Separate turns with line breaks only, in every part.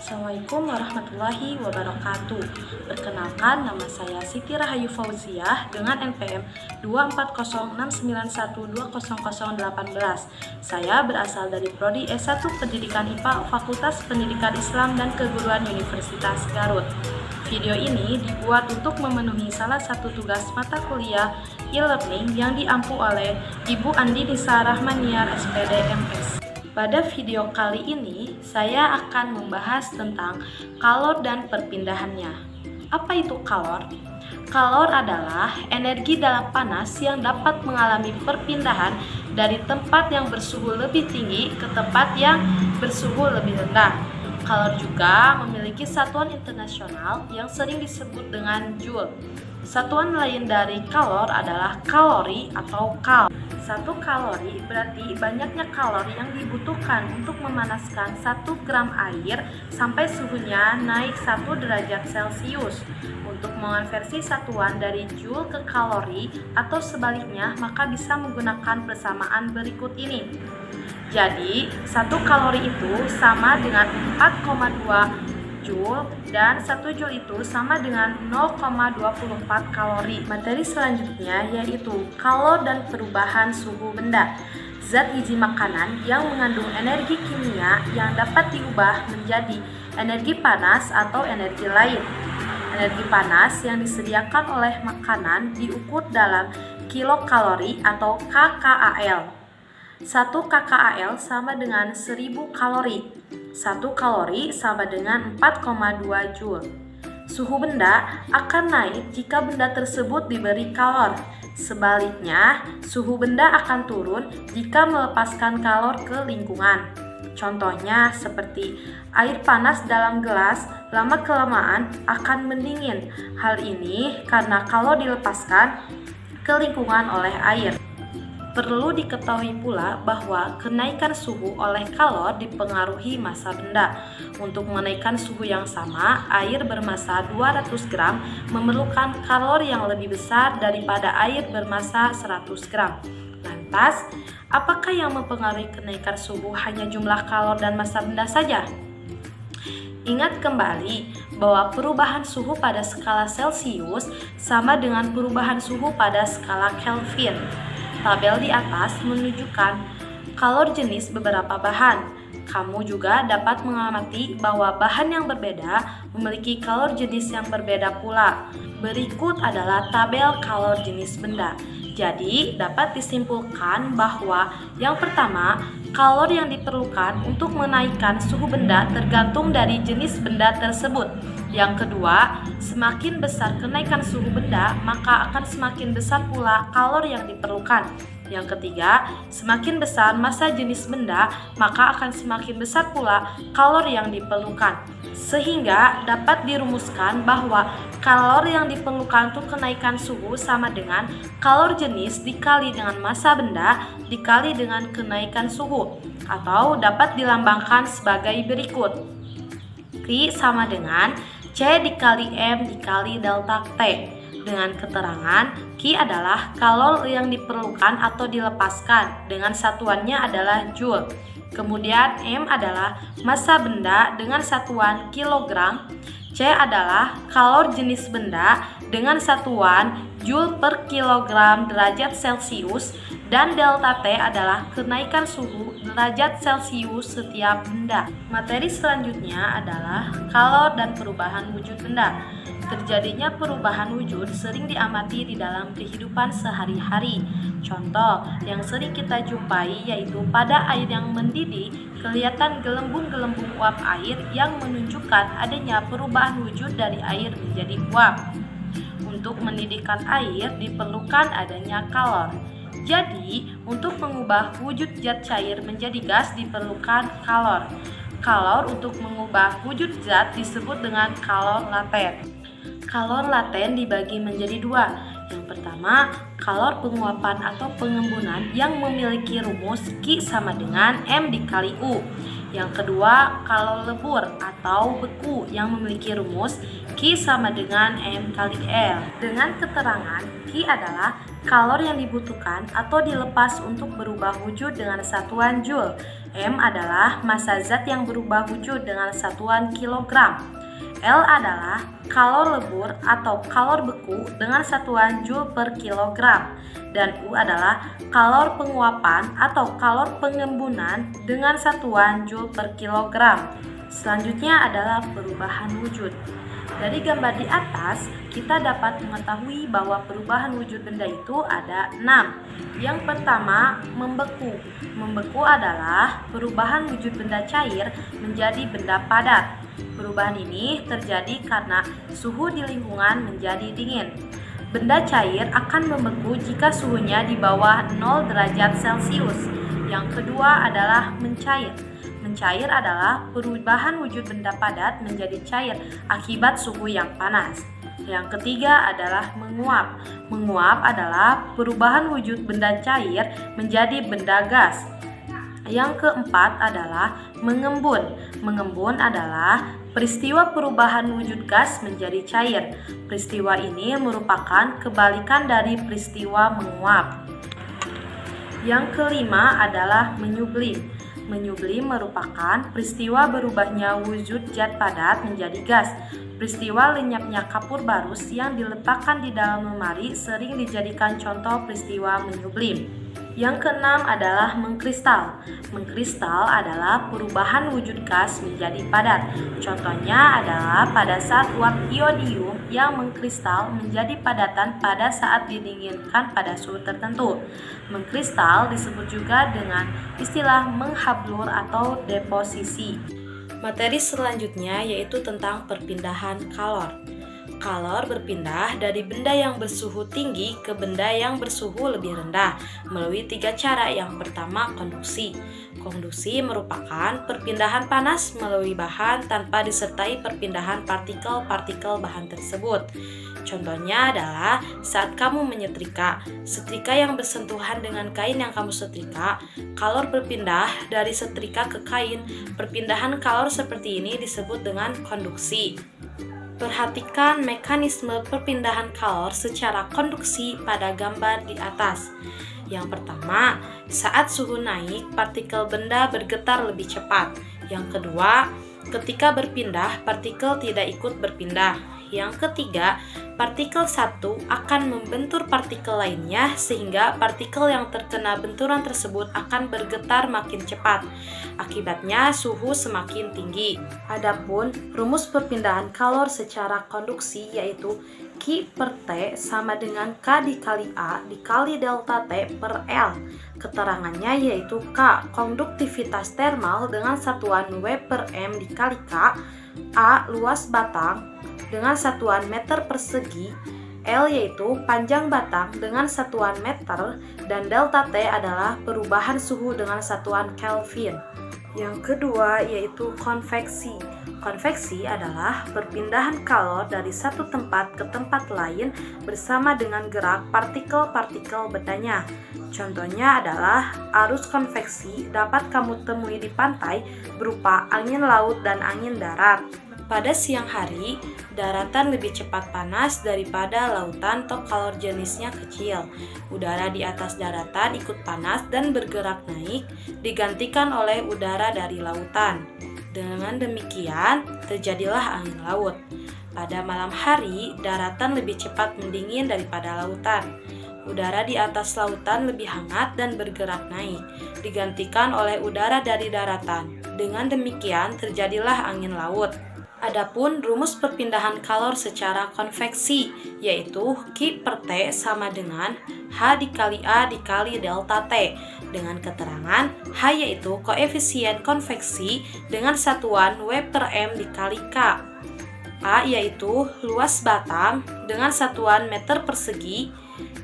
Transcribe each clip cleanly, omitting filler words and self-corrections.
Assalamualaikum warahmatullahi wabarakatuh. Perkenalkan, nama saya Siti Rahayu Fauziah dengan NPM 24069120018. Saya berasal dari Prodi S1 Pendidikan IPA Fakultas Pendidikan Islam dan Keguruan Universitas Garut. Video ini dibuat untuk memenuhi salah satu tugas mata kuliah e-learning yang diampu oleh Ibu Andi Nisa Rahmaniar SPD MS. Pada video kali ini, saya akan membahas tentang kalor dan perpindahannya. Apa itu kalor? Kalor adalah energi dalam panas yang dapat mengalami perpindahan dari tempat yang bersuhu lebih tinggi ke tempat yang bersuhu lebih rendah. Kalor juga memiliki satuan internasional yang sering disebut dengan joule. Satuan lain dari kalor adalah kalori atau kal. 1 kalori berarti banyaknya kalori yang dibutuhkan untuk memanaskan 1 gram air sampai suhunya naik 1 derajat Celcius. Untuk mengonversi satuan dari joule ke kalori atau sebaliknya, maka bisa menggunakan persamaan berikut ini. Jadi, 1 kalori itu sama dengan 4,2 Joule dan 1 Joule itu sama dengan 0,24 kalori. Materi selanjutnya yaitu kalor dan perubahan suhu benda. Zat gizi makanan yang mengandung energi kimia yang dapat diubah menjadi energi panas atau energi lain. Energi panas yang disediakan oleh makanan diukur dalam kilokalori atau kcal. 1 kcal sama dengan 1000 kalori. 1 kalori sama dengan 4,2 Joule. Suhu benda akan naik jika benda tersebut diberi kalor. Sebaliknya, suhu benda akan turun jika melepaskan kalor ke lingkungan. Contohnya seperti air panas dalam gelas lama-kelamaan akan mendingin. Hal ini karena kalor dilepaskan ke lingkungan oleh air. Perlu diketahui pula bahwa kenaikan suhu oleh kalor dipengaruhi massa benda. Untuk menaikkan suhu yang sama, air bermassa 200 gram memerlukan kalor yang lebih besar daripada air bermassa 100 gram. Lantas, apakah yang mempengaruhi kenaikan suhu hanya jumlah kalor dan massa benda saja? Ingat kembali bahwa perubahan suhu pada skala Celcius sama dengan perubahan suhu pada skala Kelvin. Tabel di atas menunjukkan kalor jenis beberapa bahan. Kamu juga dapat mengamati bahwa bahan yang berbeda memiliki kalor jenis yang berbeda pula. Berikut adalah tabel kalor jenis benda. Jadi, dapat disimpulkan bahwa yang pertama, kalor yang diperlukan untuk menaikkan suhu benda tergantung dari jenis benda tersebut. Yang kedua, semakin besar kenaikan suhu benda, maka akan semakin besar pula kalor yang diperlukan. Yang ketiga, semakin besar massa jenis benda, maka akan semakin besar pula kalor yang diperlukan. Sehingga dapat dirumuskan bahwa kalor yang diperlukan untuk kenaikan suhu sama dengan kalor jenis dikali dengan massa benda dikali dengan kenaikan suhu, atau dapat dilambangkan sebagai berikut. Q sama dengan C dikali M dikali delta T. Dengan keterangan, Q adalah kalor yang diperlukan atau dilepaskan dengan satuannya adalah Joule. Kemudian M adalah massa benda dengan satuan kilogram. C adalah kalor jenis benda dengan satuan Joule per kilogram derajat Celcius. Dan delta T adalah kenaikan suhu derajat Celcius setiap benda. Materi selanjutnya adalah kalor dan perubahan wujud benda. Terjadinya perubahan wujud sering diamati di dalam kehidupan sehari-hari. Contoh yang sering kita jumpai yaitu pada air yang mendidih, kelihatan gelembung-gelembung uap air yang menunjukkan adanya perubahan wujud dari air menjadi uap. Untuk mendidihkan air diperlukan adanya kalor. Jadi, untuk mengubah wujud zat cair menjadi gas diperlukan kalor. Kalor untuk mengubah wujud zat disebut dengan kalor laten. Kalor laten dibagi menjadi dua. Yang pertama, kalor penguapan atau pengembunan yang memiliki rumus Q sama dengan M dikali U. Yang kedua, kalor lebur atau beku yang memiliki rumus Q sama dengan M kali L. Dengan keterangan, Q adalah kalor yang dibutuhkan atau dilepas untuk berubah wujud dengan satuan Joule. M adalah massa zat yang berubah wujud dengan satuan kilogram. L adalah kalor lebur atau kalor beku dengan satuan Joule per kilogram. Dan U adalah kalor penguapan atau kalor pengembunan dengan satuan Joule per kilogram. Selanjutnya adalah perubahan wujud. Dari gambar di atas, kita dapat mengetahui bahwa perubahan wujud benda itu ada 6. Yang pertama, membeku. Membeku adalah perubahan wujud benda cair menjadi benda padat. Perubahan ini terjadi karena suhu di lingkungan menjadi dingin. Benda cair akan membeku jika suhunya di bawah 0 derajat Celcius. Yang kedua adalah mencair. Mencair adalah perubahan wujud benda padat menjadi cair akibat suhu yang panas. Yang ketiga adalah menguap. Menguap adalah perubahan wujud benda cair menjadi benda gas. Yang keempat adalah mengembun. Mengembun adalah peristiwa perubahan wujud gas menjadi cair. Peristiwa ini merupakan kebalikan dari peristiwa menguap. Yang kelima adalah menyublim. Menyublim merupakan peristiwa berubahnya wujud zat padat menjadi gas. Peristiwa lenyapnya kapur barus yang diletakkan di dalam lemari sering dijadikan contoh peristiwa menyublim. Yang keenam adalah mengkristal. Mengkristal adalah perubahan wujud gas menjadi padat. Contohnya adalah pada saat uap iodium yang mengkristal menjadi padatan pada saat didinginkan pada suhu tertentu. Mengkristal disebut juga dengan istilah menghablur atau deposisi. Materi selanjutnya yaitu tentang perpindahan kalor. Kalor berpindah dari benda yang bersuhu tinggi ke benda yang bersuhu lebih rendah melalui 3 cara. Yang pertama, konduksi. Konduksi merupakan perpindahan panas melalui bahan tanpa disertai perpindahan partikel-partikel bahan tersebut. Contohnya adalah saat kamu menyetrika. Setrika yang bersentuhan dengan kain yang kamu setrika, kalor berpindah dari setrika ke kain. Perpindahan kalor seperti ini disebut dengan konduksi. Perhatikan mekanisme perpindahan kalor secara konduksi pada gambar di atas. Yang pertama, saat suhu naik, partikel benda bergetar lebih cepat. Yang kedua, ketika berpindah, partikel tidak ikut berpindah. Yang ketiga, partikel satu akan membentur partikel lainnya sehingga partikel yang terkena benturan tersebut akan bergetar makin cepat. Akibatnya suhu semakin tinggi. Adapun rumus perpindahan kalor secara konduksi yaitu Q per T sama dengan K dikali A dikali delta T per L. Keterangannya yaitu K konduktivitas termal dengan satuan W per M dikali K, A luas batang dengan satuan meter persegi, L yaitu panjang batang dengan satuan meter, dan delta T adalah perubahan suhu dengan satuan Kelvin. Yang kedua yaitu konveksi. Konveksi adalah perpindahan kalor dari satu tempat ke tempat lain bersama dengan gerak partikel-partikel bendanya. Contohnya adalah arus konveksi dapat kamu temui di pantai berupa angin laut dan angin darat. Pada siang hari, daratan lebih cepat panas daripada lautan atau kalor jenisnya kecil. Udara di atas daratan ikut panas dan bergerak naik, digantikan oleh udara dari lautan. Dengan demikian, terjadilah angin laut. Pada malam hari, daratan lebih cepat mendingin daripada lautan. Udara di atas lautan lebih hangat dan bergerak naik, digantikan oleh udara dari daratan. Dengan demikian, terjadilah angin laut. Adapun rumus perpindahan kalor secara konveksi yaitu Q per T sama dengan H dikali A dikali delta T dengan keterangan H yaitu koefisien konveksi dengan satuan W per M dikali K, A yaitu luas batang dengan satuan meter persegi,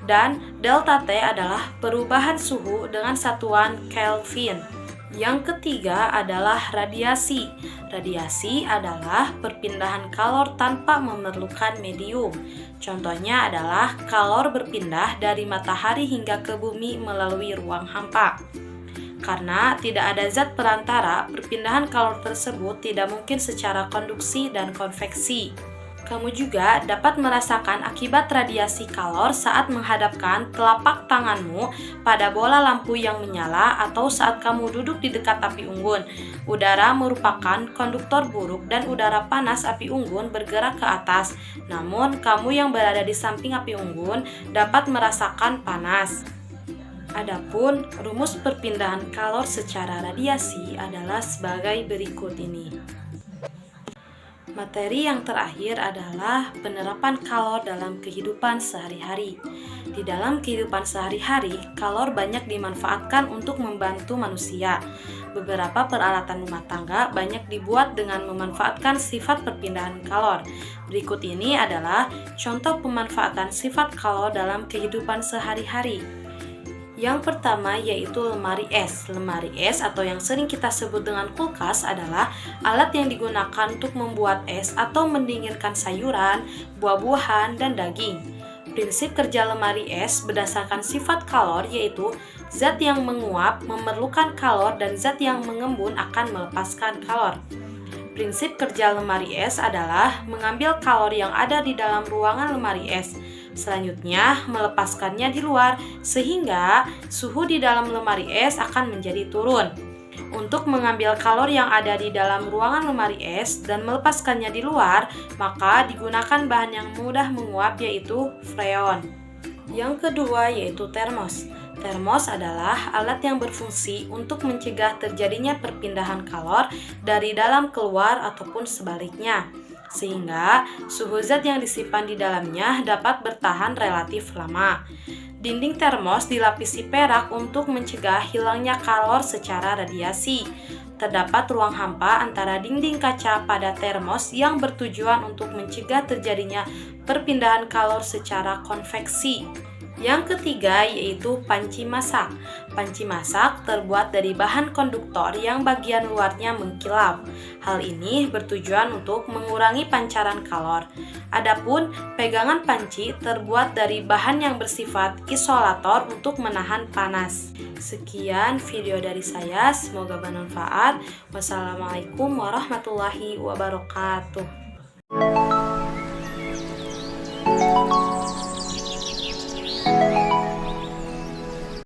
dan delta T adalah perubahan suhu dengan satuan Kelvin. Yang ketiga adalah radiasi. Radiasi adalah perpindahan kalor tanpa memerlukan medium. Contohnya adalah kalor berpindah dari matahari hingga ke bumi melalui ruang hampa. Karena tidak ada zat perantara, perpindahan kalor tersebut tidak mungkin secara konduksi dan konveksi. Kamu juga dapat merasakan akibat radiasi kalor saat menghadapkan telapak tanganmu pada bola lampu yang menyala atau saat kamu duduk di dekat api unggun. Udara merupakan konduktor buruk dan udara panas api unggun bergerak ke atas. Namun, kamu yang berada di samping api unggun dapat merasakan panas. Adapun rumus perpindahan kalor secara radiasi adalah sebagai berikut ini. Materi yang terakhir adalah penerapan kalor dalam kehidupan sehari-hari. Di dalam kehidupan sehari-hari, kalor banyak dimanfaatkan untuk membantu manusia. Beberapa peralatan rumah tangga banyak dibuat dengan memanfaatkan sifat perpindahan kalor. Berikut ini adalah contoh pemanfaatan sifat kalor dalam kehidupan sehari-hari. Yang pertama yaitu lemari es. Lemari es atau yang sering kita sebut dengan kulkas adalah alat yang digunakan untuk membuat es atau mendinginkan sayuran, buah-buahan, dan daging. Prinsip kerja lemari es berdasarkan sifat kalor yaitu zat yang menguap memerlukan kalor dan zat yang mengembun akan melepaskan kalor. Prinsip kerja lemari es adalah mengambil kalor yang ada di dalam ruangan lemari es. Selanjutnya, melepaskannya di luar, sehingga suhu di dalam lemari es akan menjadi turun. Untuk mengambil kalor yang ada di dalam ruangan lemari es dan melepaskannya di luar, maka digunakan bahan yang mudah menguap yaitu freon. Yang kedua yaitu termos. Termos adalah alat yang berfungsi untuk mencegah terjadinya perpindahan kalor dari dalam keluar ataupun sebaliknya, sehingga suhu zat yang disimpan di dalamnya dapat bertahan relatif lama. Dinding termos dilapisi perak untuk mencegah hilangnya kalor secara radiasi. Terdapat ruang hampa antara dinding kaca pada termos yang bertujuan untuk mencegah terjadinya perpindahan kalor secara konveksi. Yang ketiga yaitu panci masak. Panci masak terbuat dari bahan konduktor yang bagian luarnya mengkilap. Hal ini bertujuan untuk mengurangi pancaran kalor. Adapun pegangan panci terbuat dari bahan yang bersifat isolator untuk menahan panas. Sekian video dari saya, semoga bermanfaat. Wassalamualaikum warahmatullahi wabarakatuh.